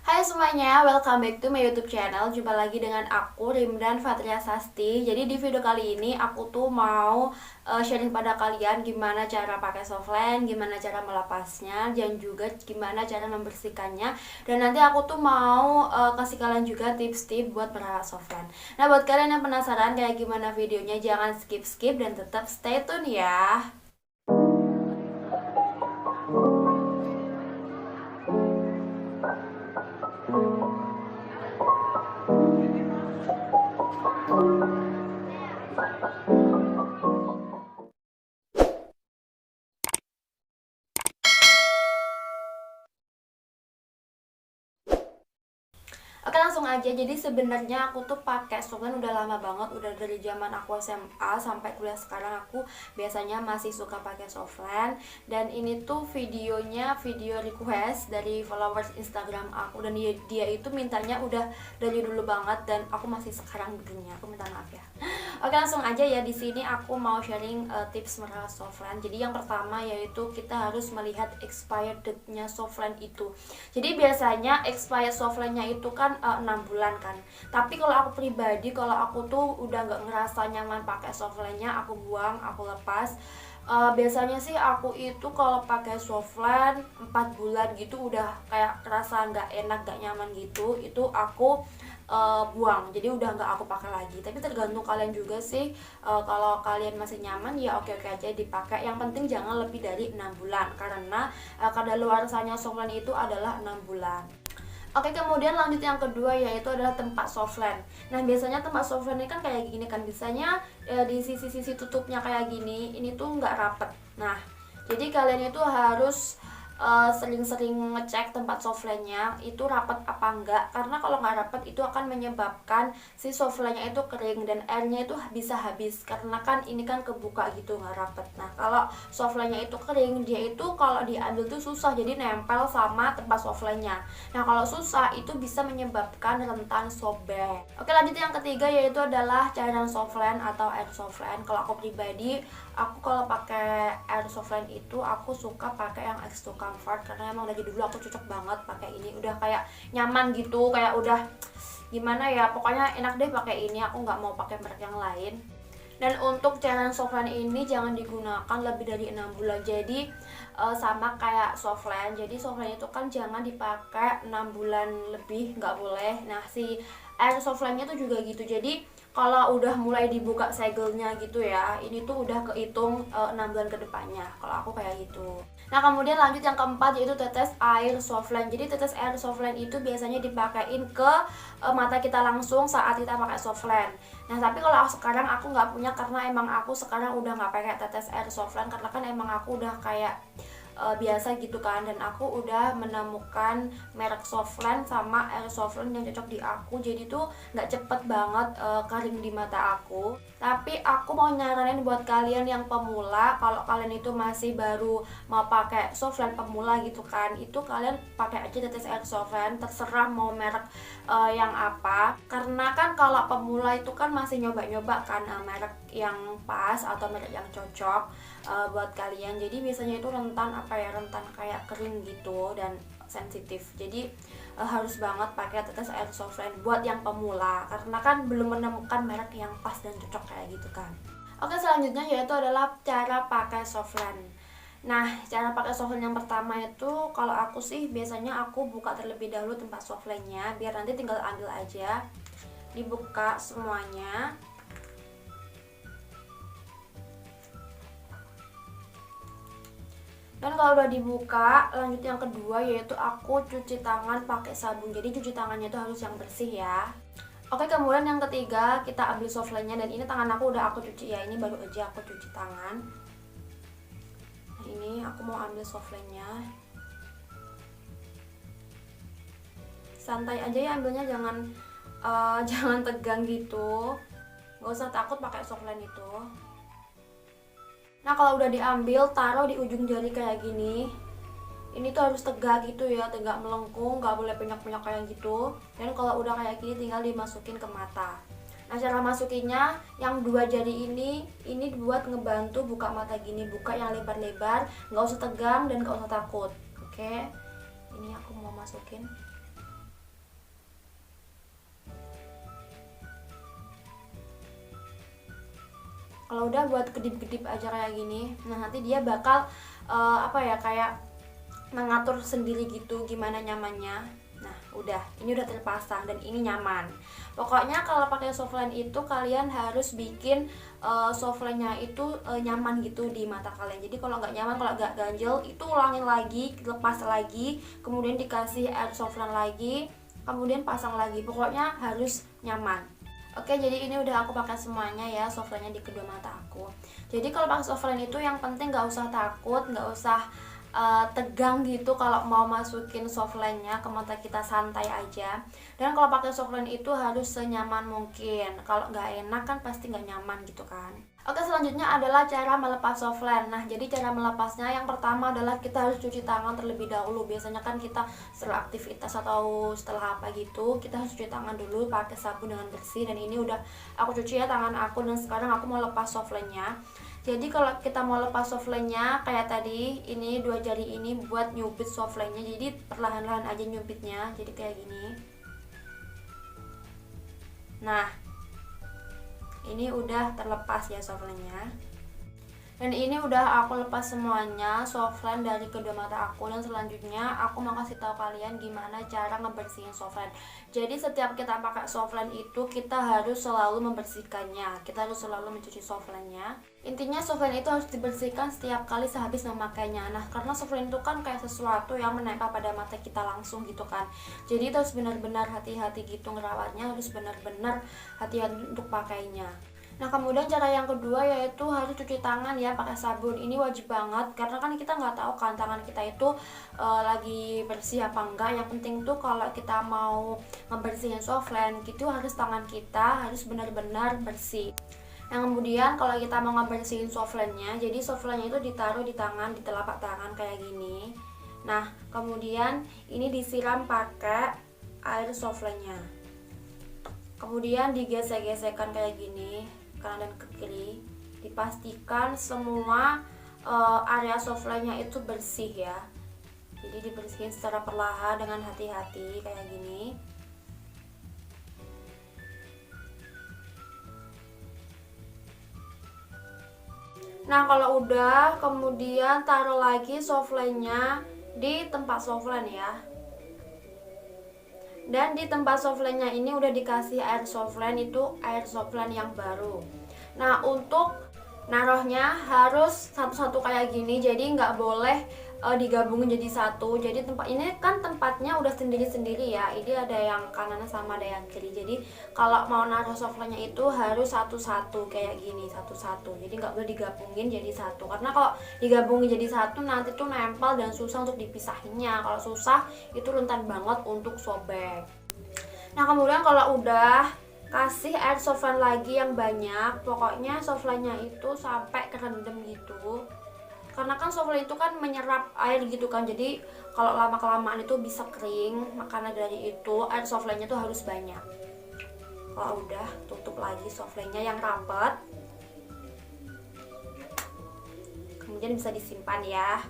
Hai semuanya, welcome back to my YouTube channel. Jumpa lagi dengan aku Rimdan Fatria Sasti. Jadi di video kali ini aku tuh mau sharing pada kalian gimana cara pakai softline, gimana cara melepasnya, dan juga gimana cara membersihkannya. Dan nanti aku tuh mau kasih kalian juga tips-tips buat merawat softline. Nah, buat kalian yang penasaran kayak gimana videonya, jangan skip-skip dan tetap stay tune ya. Oke, langsung aja. Jadi sebenarnya aku tuh pakai softline udah lama banget, udah dari zaman aku SMA sampai kuliah sekarang aku biasanya masih suka pakai softline. Dan ini tuh videonya video request dari followers Instagram aku, dan dia itu mintanya udah dari dulu banget dan aku masih sekarang bikinnya. Aku minta maaf ya. Oke, langsung aja ya. Di sini aku mau sharing tips merawat softline. Jadi yang pertama yaitu kita harus melihat expired date-nya softline itu. Jadi biasanya expired softline-nya itu kan 6 bulan kan. Tapi kalau aku pribadi, kalau aku tuh udah nggak ngerasa nyaman pakai softline-nya, aku buang, aku lepas. Biasanya sih aku itu kalau pakai softline 4 bulan gitu udah kayak kerasa nggak enak, nggak nyaman gitu, itu aku buang, jadi udah nggak aku pakai lagi. Tapi tergantung kalian juga sih. Kalau kalian masih nyaman ya oke oke aja dipakai, yang penting jangan lebih dari 6 bulan karena kadaluarsanya softline itu adalah 6 bulan. Oke, kemudian lanjut yang kedua yaitu adalah tempat softline. Nah, biasanya tempat softline ini kan kayak gini kan, biasanya di sisi-sisi tutupnya kayak gini, ini tuh nggak rapet. Nah, jadi kalian itu harus sering-sering ngecek tempat softline-nya itu rapat apa enggak, karena kalau nggak rapat itu akan menyebabkan si softline-nya itu kering dan airnya itu bisa habis, karena kan ini kan kebuka gitu nggak rapat. Nah, kalau softline-nya itu kering, dia itu kalau diambil tuh susah, jadi nempel sama tempat softline-nya. Nah, kalau susah itu bisa menyebabkan rentan sobek. Oke, lanjut yang ketiga yaitu adalah cairan softline atau air softline. Kalau aku pribadi, aku kalau pakai air softline itu aku suka pakai yang X2 Comfort, karena emang dari dulu aku cocok banget pakai ini, udah kayak nyaman gitu, kayak udah gimana ya, pokoknya enak deh pakai ini, aku nggak mau pakai merek yang lain. Dan untuk cairan softline ini jangan digunakan lebih dari 6 bulan. Jadi sama kayak softline, jadi softline itu kan jangan dipakai 6 bulan lebih, nggak boleh. Nah, si air softline nya tuh juga gitu. Jadi kalau udah mulai dibuka segelnya gitu ya, ini tuh udah kehitung 6 bulan ke depannya. Kalau aku kayak gitu. Nah, kemudian lanjut yang keempat yaitu tetes air softline. Jadi tetes air softline itu biasanya dipakein ke mata kita langsung saat kita pakai softline. Nah, tapi kalau sekarang aku nggak punya, karena emang aku sekarang udah nggak pakai tetes air softline, karena kan emang aku udah kayak biasa gitu kan, dan aku udah menemukan merek softline sama air softline yang cocok di aku, jadi tuh nggak cepet banget kering di mata aku. Tapi aku mau nyaranin buat kalian yang pemula, kalau kalian itu masih baru mau pakai softline pemula gitu kan, itu kalian pakai aja tetes air softline, terserah mau merek yang apa, karena kan kalau pemula itu kan masih nyoba-nyoba kan merek yang pas atau merek yang cocok buat kalian. Jadi biasanya itu rentan rentan kayak kering gitu dan sensitif. Jadi harus banget pakai tetes air softline buat yang pemula, karena kan belum menemukan merek yang pas dan cocok kayak gitu kan. Oke, selanjutnya yaitu adalah cara pakai softline. Nah, cara pakai softline yang pertama itu kalau aku sih biasanya aku buka terlebih dahulu tempat softline-nya, biar nanti tinggal ambil aja. Dibuka semuanya. Dan kalau udah dibuka, lanjut yang kedua yaitu aku cuci tangan pakai sabun. Jadi cuci tangannya itu harus yang bersih ya. Oke, kemudian yang ketiga kita ambil softline-nya, dan ini tangan aku udah aku cuci ya, ini baru aja aku cuci tangan. Nah, ini aku mau ambil softline-nya. Santai aja ya ambilnya, jangan jangan tegang gitu. Gak usah takut pakai softline itu. Nah, kalau udah diambil, taruh di ujung jari kayak gini. Ini tuh harus tegak gitu ya, tegak melengkung, nggak boleh penyok-penyok kayak gitu. Dan kalau udah kayak gini tinggal dimasukin ke mata. Nah, cara masukinnya yang dua jari ini buat ngebantu buka mata gini, buka yang lebar-lebar, nggak usah tegang dan nggak usah takut. Oke, ini aku mau masukin. Kalau udah buat kedip-kedip aja kayak gini. Nah nanti dia bakal kayak mengatur sendiri gitu gimana nyamannya. Nah udah, ini udah terpasang dan ini nyaman. Pokoknya kalau pakai softline itu kalian harus bikin softline-nya itu nyaman gitu di mata kalian. Jadi kalau nggak nyaman, kalau nggak ganjel, itu ulangin lagi, lepas lagi, kemudian dikasih air softline lagi, kemudian pasang lagi. Pokoknya harus nyaman. Oke, jadi ini udah aku pakai semuanya ya softline-nya di kedua mata aku. Jadi kalau pakai softline itu yang penting nggak usah takut, nggak usah tegang gitu kalau mau masukin softline-nya ke mata kita, santai aja. Dan kalau pakai softline itu harus senyaman mungkin. Kalau nggak enak kan pasti nggak nyaman gitu kan. Oke, selanjutnya adalah cara melepas softline. Nah, jadi cara melepasnya yang pertama adalah kita harus cuci tangan terlebih dahulu. Biasanya kan kita setelah aktivitas atau setelah apa gitu, kita harus cuci tangan dulu pakai sabun dengan bersih. Dan ini udah aku cuci ya tangan aku, dan sekarang aku mau lepas softline-nya. Jadi kalau kita mau lepas softline-nya kayak tadi, ini dua jari ini buat nyubit softline-nya. Jadi perlahan-lahan aja nyubitnya, jadi kayak gini. Nah, ini udah terlepas ya softline-nya. Dan ini udah aku lepas semuanya softline dari kedua mata aku. Dan selanjutnya aku mau kasih tahu kalian gimana cara ngebersihin softline. Jadi setiap kita pakai softline itu kita harus selalu membersihkannya. Kita harus selalu mencuci softline-nya. Intinya softline itu harus dibersihkan setiap kali sehabis memakainya. Nah, karena softline itu kan kayak sesuatu yang menempel pada mata kita langsung gitu kan. Jadi itu harus benar-benar hati-hati gitu ngerawatnya, harus benar-benar hati-hati untuk pakainya. Nah, kemudian cara yang kedua yaitu harus cuci tangan ya pakai sabun. Ini wajib banget karena kan kita nggak tahu kan tangan kita itu lagi bersih apa enggak. Yang penting tuh kalau kita mau ngebersihin softline gitu harus tangan kita harus benar-benar bersih. Yang kemudian kalau kita mau ngebersihin softline-nya, jadi softline-nya itu ditaruh di tangan, di telapak tangan kayak gini. Nah, kemudian ini disiram pakai air softline-nya. Kemudian digesek-gesekkan kayak gini, kanan dan ke kiri. Dipastikan semua area softline-nya itu bersih ya. Jadi dibersihin secara perlahan dengan hati-hati kayak gini. Nah, kalau udah, kemudian taruh lagi softline-nya di tempat softline ya. Dan di tempat softline-nya ini udah dikasih air softline, itu air softline yang baru. Nah, untuk naruhnya harus satu-satu kayak gini, jadi nggak boleh digabungin jadi satu. Jadi tempat ini kan tempatnya udah sendiri-sendiri ya. Ini ada yang kanan sama ada yang kiri. Jadi kalau mau naruh softline-nya itu harus satu-satu kayak gini, satu-satu. Jadi nggak boleh digabungin jadi satu. Karena kalau digabungin jadi satu nanti tuh nempel dan susah untuk dipisahinnya. Kalau susah itu rentan banget untuk sobek. Nah, kemudian kalau udah kasih air softline lagi yang banyak. Pokoknya softline-nya itu sampai kerendam gitu. Karena kan softline itu kan menyerap air gitu kan, jadi kalau lama-kelamaan itu bisa kering. Makanya dari itu air softline-nya tuh harus banyak. Kalau udah, tutup lagi softline-nya yang rapat. Kemudian bisa disimpan ya.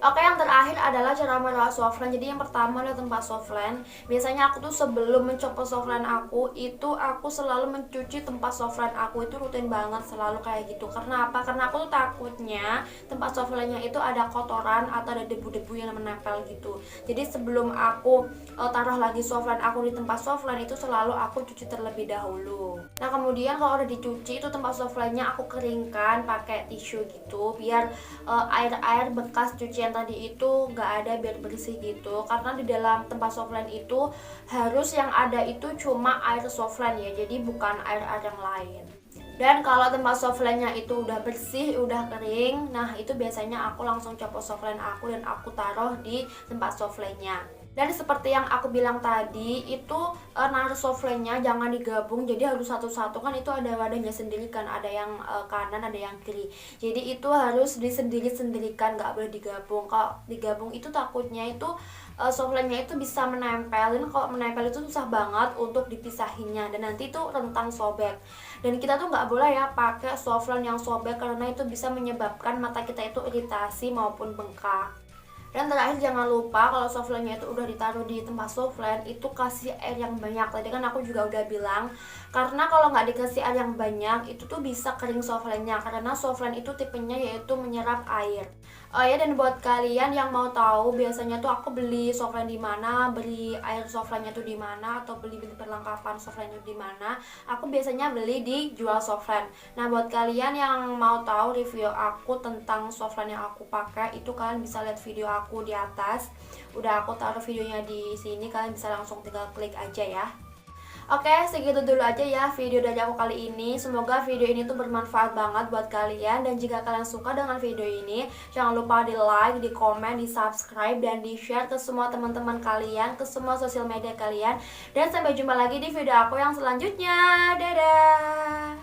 Oke, yang terakhir adalah cara merawat softline. Jadi yang pertama adalah tempat softline. Biasanya aku tuh sebelum mencopot softline aku, itu aku selalu mencuci tempat softline aku. Itu rutin banget, selalu kayak gitu. Karena apa? Karena aku tuh takutnya tempat softline-nya itu ada kotoran atau ada debu-debu yang menempel gitu. Jadi sebelum aku taruh lagi softline aku di tempat softline, itu selalu aku cuci terlebih dahulu. Nah, kemudian kalau udah dicuci itu tempat softline-nya aku keringkan pakai tisu gitu, biar air-air bekas cucian tadi itu nggak ada, biar bersih gitu. Karena di dalam tempat softline itu harus yang ada itu cuma air softline ya, jadi bukan air-air yang lain. Dan kalau tempat softline-nya itu udah bersih, udah kering, nah itu biasanya aku langsung copot softline aku dan aku taruh di tempat softline-nya. Dan seperti yang aku bilang tadi, itu naruh softline-nya jangan digabung, jadi harus satu-satu kan, itu ada wadahnya sendiri kan, ada yang kanan ada yang kiri. Jadi itu harus disendiri-sendirikan, nggak boleh digabung. Kalau digabung itu takutnya itu softline-nya itu bisa menempel, dan kalau menempel itu susah banget untuk dipisahinnya dan nanti itu rentan sobek. Dan kita tuh nggak boleh ya pakai softline yang sobek karena itu bisa menyebabkan mata kita itu iritasi maupun bengkak. Dan terakhir jangan lupa kalau softlandnya itu udah ditaruh di tempat softland itu kasih air yang banyak. Tadi kan aku juga udah bilang, karena kalau nggak dikasih air yang banyak itu tuh bisa kering softlandnya, karena softland itu tipenya yaitu menyerap air. Oh ya, dan buat kalian yang mau tahu biasanya tuh aku beli softland di mana, beli air softlandnya tuh di mana, atau beli perlengkapan softlandnya di mana, aku biasanya beli di Jual Softland. Nah, buat kalian yang mau tahu review aku tentang softland yang aku pakai, itu kalian bisa lihat video aku di atas. Udah aku taruh videonya di sini, kalian bisa langsung tinggal klik aja ya. Oke, segitu dulu aja ya video dari aku kali ini. Semoga video ini tuh bermanfaat banget buat kalian. Dan jika kalian suka dengan video ini, jangan lupa di like, di komen, di subscribe, dan di share ke semua teman-teman kalian, ke semua sosial media kalian. Dan sampai jumpa lagi di video aku yang selanjutnya. Dadah!